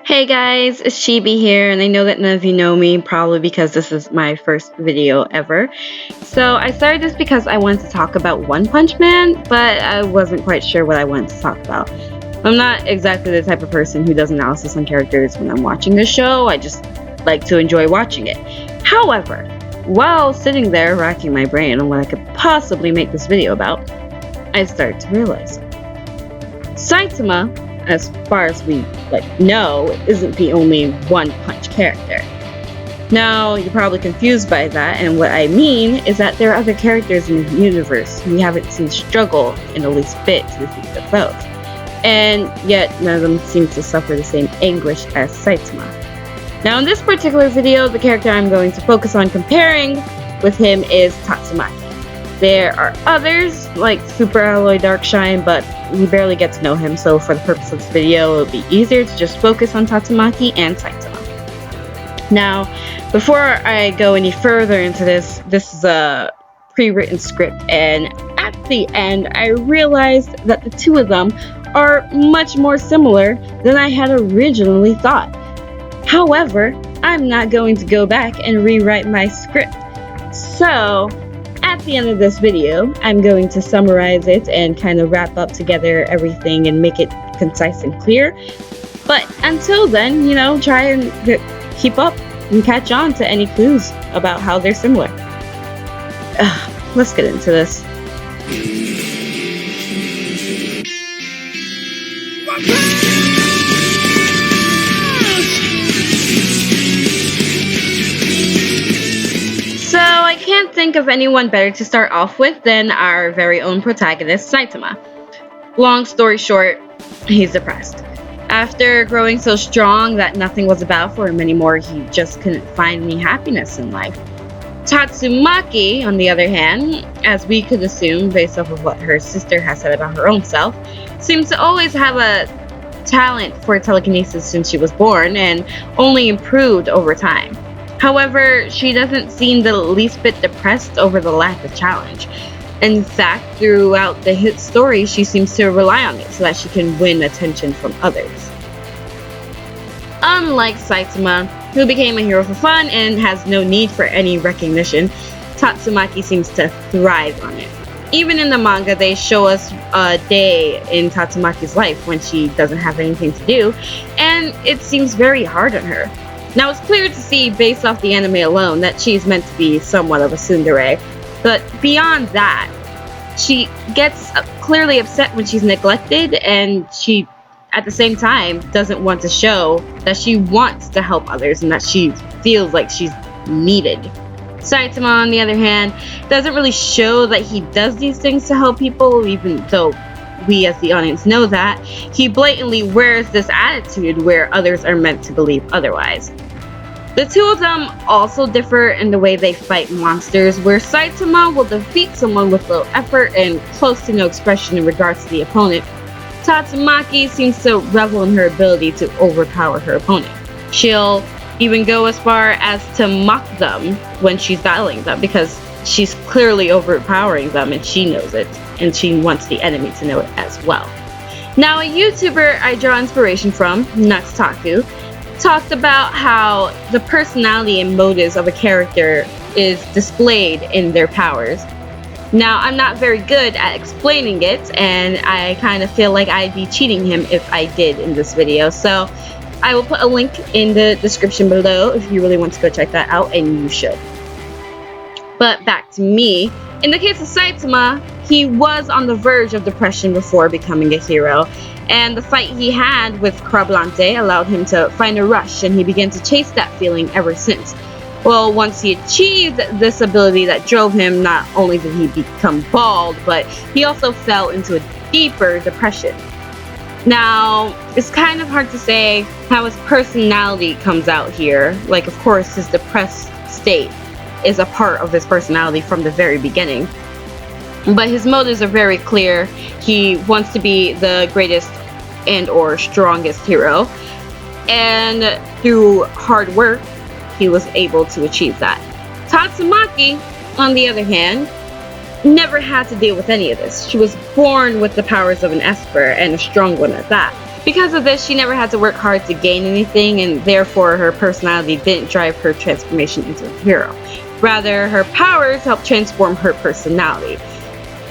Hey guys, it's Chibi here, and I know that none of you know me, probably because this is my first video ever. So I started this because I wanted to talk about One Punch Man, but I wasn't quite sure what I wanted to talk about. I'm not exactly the type of person who does analysis on characters when I'm watching a show, I just like to enjoy watching it. However, while sitting there racking my brain on what I could possibly make this video about, I started to realize Saitama, as far as we know, isn't the only One Punch character. Now, you're probably confused by that, and what I mean is that there are other characters in the universe we haven't seen struggle in the least bit to defeat their foes, and yet none of them seem to suffer the same anguish as Saitama. Now, in this particular video, the character I'm going to focus on comparing with him is Tatsumaki. There are others, like Super Alloy Darkshine, but we barely get to know him, so for the purpose of this video, it'll be easier to just focus on Tatsumaki and Saitama. Now, before I go any further into this is a pre-written script, and at the end, I realized that the two of them are much more similar than I had originally thought. However, I'm not going to go back and rewrite my script. So, at the end of this video, I'm going to summarize it and kind of wrap up together everything and make it concise and clear. But until then, try and keep up and catch on to any clues about how they're similar. Let's get into this. So I can't think of anyone better to start off with than our very own protagonist, Saitama. Long story short, he's depressed. After growing so strong that nothing was about for him anymore, he just couldn't find any happiness in life. Tatsumaki, on the other hand, as we could assume based off of what her sister has said about her own self, seems to always have a talent for telekinesis since she was born and only improved over time. However, she doesn't seem the least bit depressed over the lack of challenge. In fact, throughout the hit story, she seems to rely on it so that she can win attention from others. Unlike Saitama, who became a hero for fun and has no need for any recognition, Tatsumaki seems to thrive on it. Even in the manga, they show us a day in Tatsumaki's life when she doesn't have anything to do, and it seems very hard on her. Now, it's clear to see, based off the anime alone, that she's meant to be somewhat of a tsundere, but beyond that, she gets clearly upset when she's neglected, and she, at the same time, doesn't want to show that she wants to help others and that she feels like she's needed. Saitama, on the other hand, doesn't really show that he does these things to help people, even though we as the audience know that. He blatantly wears this attitude where others are meant to believe otherwise. The two of them also differ in the way they fight monsters, where Saitama will defeat someone with little effort and close to no expression in regards to the opponent. Tatsumaki seems to revel in her ability to overpower her opponent. She'll even go as far as to mock them when she's battling them, because she's clearly overpowering them and she knows it, and she wants the enemy to know it as well. Now, a YouTuber I draw inspiration from, Nux Taku, talked about how the personality and motives of a character is displayed in their powers. Now, I'm not very good at explaining it, and I kind of feel like I'd be cheating him if I did in this video, so I will put a link in the description below if you really want to go check that out, and you should. But back to me. In the case of Saitama, he was on the verge of depression before becoming a hero, and the fight he had with Crablante allowed him to find a rush, and he began to chase that feeling ever since. Well, once he achieved this ability that drove him, not only did he become bald, but he also fell into a deeper depression. Now, it's kind of hard to say how his personality comes out here. Like, of course, his depressed state is a part of his personality from the very beginning. But his motives are very clear. He wants to be the greatest and or strongest hero. And through hard work, he was able to achieve that. Tatsumaki, on the other hand, never had to deal with any of this. She was born with the powers of an Esper, and a strong one at that. Because of this, she never had to work hard to gain anything, and therefore her personality didn't drive her transformation into a hero. Rather, her powers helped transform her personality.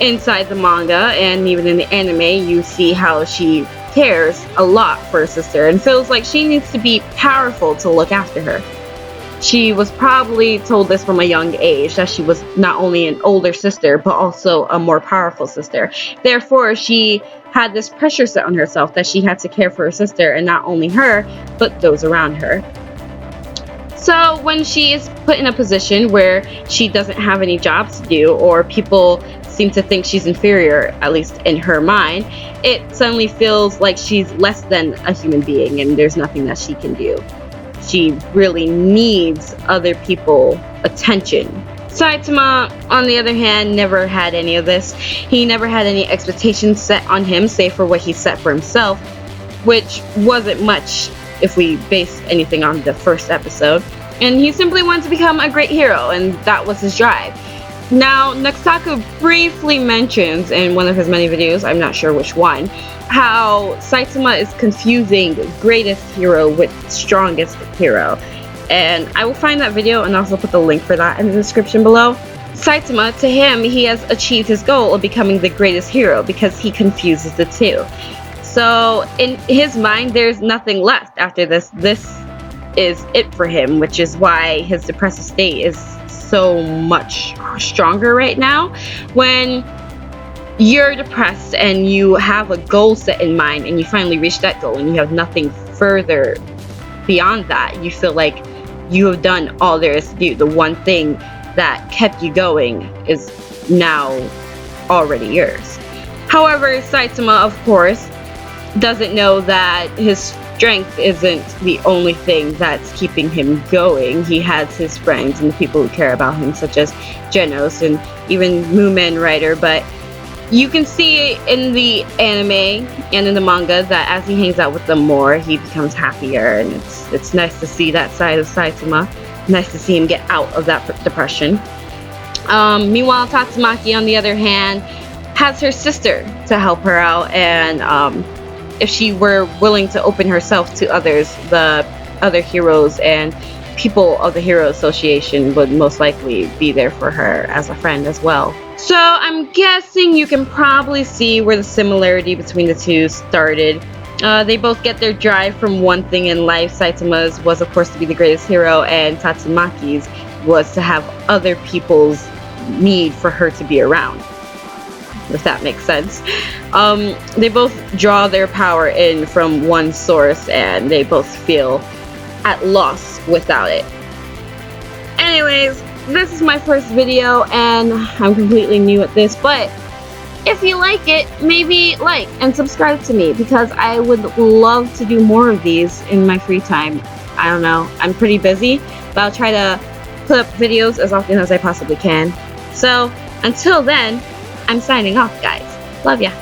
Inside the manga and even in the anime, you see how she cares a lot for her sister and feels like she needs to be powerful to look after her. She was probably told this from a young age, that she was not only an older sister but also a more powerful sister. Therefore, she had this pressure set on herself that she had to care for her sister, and not only her but those around her. So when she is put in a position where she doesn't have any jobs to do, or people seem to think she's inferior, at least in her mind, it suddenly feels like she's less than a human being and there's nothing that she can do. She really needs other people's attention. Saitama, on the other hand, never had any of this. He never had any expectations set on him, save for what he set for himself, which wasn't much if we base anything on the first episode. And he simply wanted to become a great hero, and that was his drive. Now, Nux Taku briefly mentions in one of his many videos, I'm not sure which one, how Saitama is confusing greatest hero with strongest hero. And I will find that video and also put the link for that in the description below. Saitama, to him, he has achieved his goal of becoming the greatest hero because he confuses the two. So in his mind, there's nothing left after this. This is it for him, which is why his depressive state is so much stronger right now. When you're depressed and you have a goal set in mind and you finally reach that goal and you have nothing further beyond that, you feel like you have done all there is to do. The one thing that kept you going is now already yours. However, Saitama, of course, doesn't know that his strength isn't the only thing that's keeping him going. He has his friends and the people who care about him, such as Genos and even Moomin Rider. But you can see in the anime and in the manga that as he hangs out with them more, he becomes happier, and it's nice to see that side of Saitama. Nice to see him get out of that depression. Meanwhile, Tatsumaki, on the other hand, has her sister to help her out, and if she were willing to open herself to others, the other heroes and people of the Hero Association would most likely be there for her as a friend as well. So I'm guessing you can probably see where the similarity between the two started. They both get their drive from one thing in life. Saitama's was, of course, to be the greatest hero, and Tatsumaki's was to have other people's need for her to be around, if that makes sense. They both draw their power in from one source, and they both feel at loss without it. Anyways, this is my first video, and I'm completely new at this, but if you like it, maybe like and subscribe to me, because I would love to do more of these in my free time. I don't know, I'm pretty busy, but I'll try to put up videos as often as I possibly can. So, until then, I'm signing off, guys. Love ya.